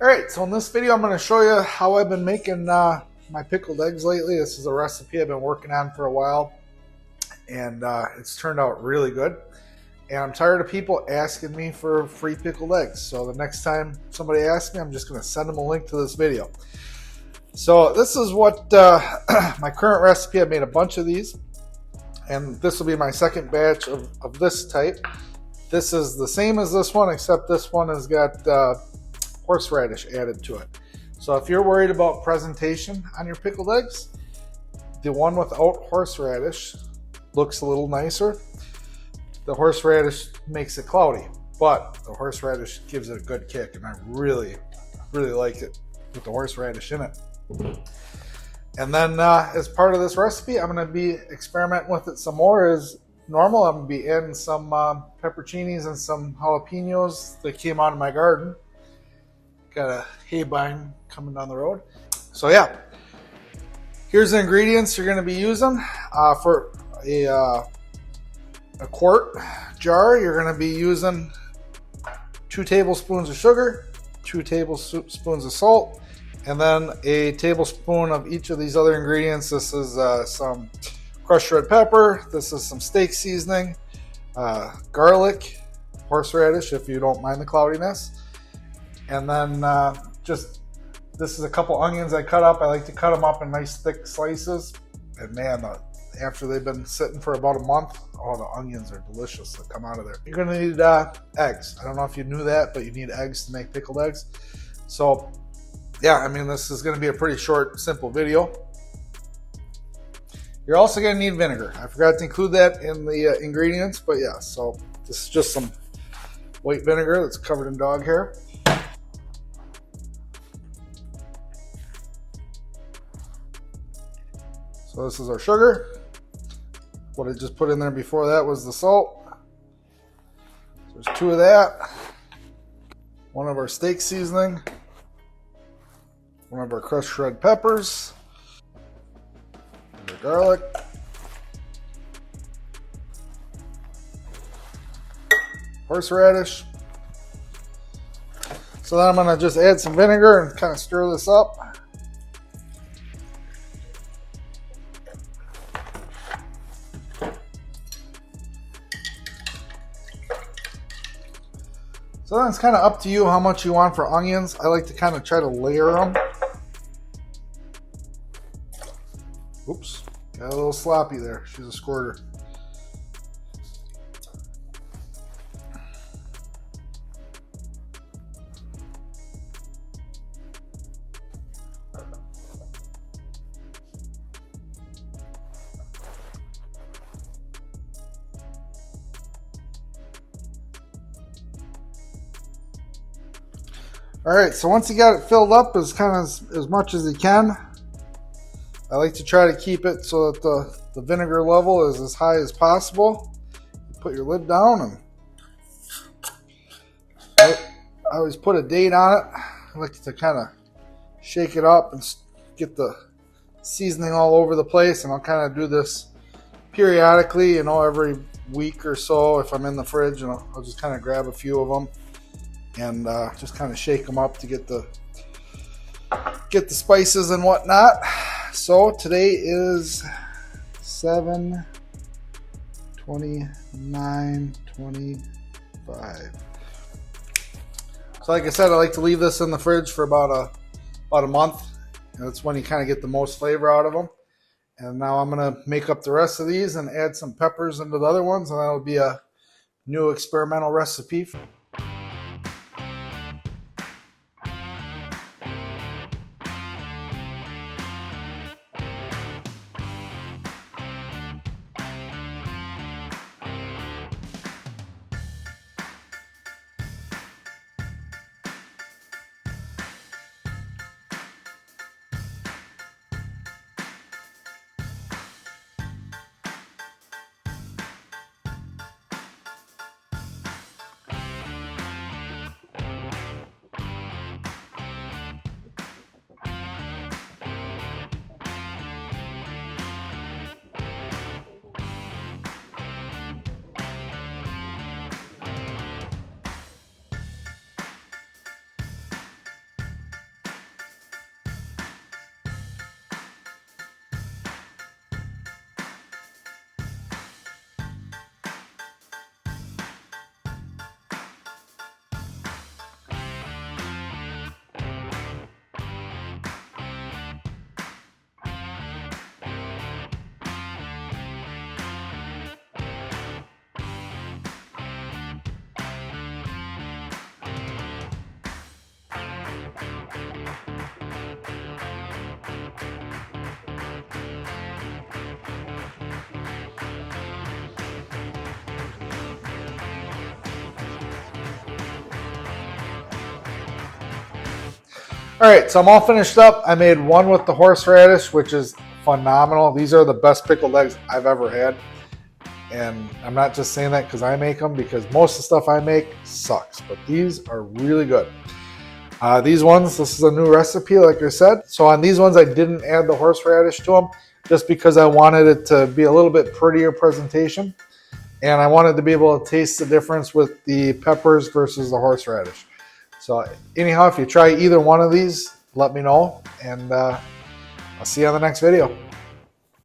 Alright, so in this video I'm going to show you how I've been making my pickled eggs lately. This is a recipe I've been working on for a while, and it's turned out really good. And I'm tired of people asking me for free pickled eggs. So the next time somebody asks me, I'm just going to send them a link to this video. So this is what my current recipe. I made a bunch of these, and this will be my second batch of this type. This is the same as this one, except this one has got horseradish added to it. So if you're worried about presentation on your pickled eggs, the one without horseradish looks a little nicer. The horseradish makes it cloudy, but the horseradish gives it a good kick, and I really like it with the horseradish in it. And then as part of this recipe, I'm going to be experimenting with it some more as normal. I'm going to be adding some pepperoncinis and some jalapenos that came out of my garden. Got a haybine coming down the road. So yeah, here's the ingredients you're going to be using. For a quart jar, you're going to be using 2 tablespoons of sugar, 2 tablespoons of salt, and then a tablespoon of each of these other ingredients. This is some crushed red pepper. This is some steak seasoning, garlic, horseradish if you don't mind the cloudiness. And then this is a couple onions I cut up. I like to cut them up in nice thick slices. And man, after they've been sitting for about a month, oh, the onions are delicious that come out of there. You're gonna need eggs. I don't know if you knew that, but you need eggs to make pickled eggs. So yeah, I mean, this is gonna be a pretty short, simple video. You're also gonna need vinegar. I forgot to include that in the ingredients, but yeah, so this is just some white vinegar that's covered in dog hair. So this is our sugar. What I just put in there before that was the salt. So there's 2 of that. 1 of our steak seasoning. 1 of our crushed red peppers. And our garlic. Horseradish. So then I'm going to just add some vinegar and kind of stir this up. So then it's kind of up to you how much you want for onions. I like to kind of try to layer them. Oops, got a little sloppy there. She's a squirter. Alright, so once you got it filled up as much as you can, I like to try to keep it so that the vinegar level is as high as possible. You put your lid down, and I always put a date on it. I like to kind of shake it up and get the seasoning all over the place, and I'll kind of do this periodically, you know, every week or so if I'm in the fridge, and I'll just kind of grab a few of them and just kind of shake them up to get the spices and whatnot. So today is 7/29/25. So like I said, I like to leave this in the fridge for about a month. And that's when you kind of get the most flavor out of them. And now I'm gonna make up the rest of these and add some peppers into the other ones, and that'll be a new experimental recipe. All right, so I'm all finished up. I made one with the horseradish, which is phenomenal. These are the best pickled eggs I've ever had. And I'm not just saying that because I make them, because most of the stuff I make sucks, but these are really good. These ones, this is a new recipe, like I said. So on these ones, I didn't add the horseradish to them just because I wanted it to be a little bit prettier presentation. And I wanted to be able to taste the difference with the peppers versus the horseradish. So anyhow, if you try either one of these, let me know, and I'll see you on the next video.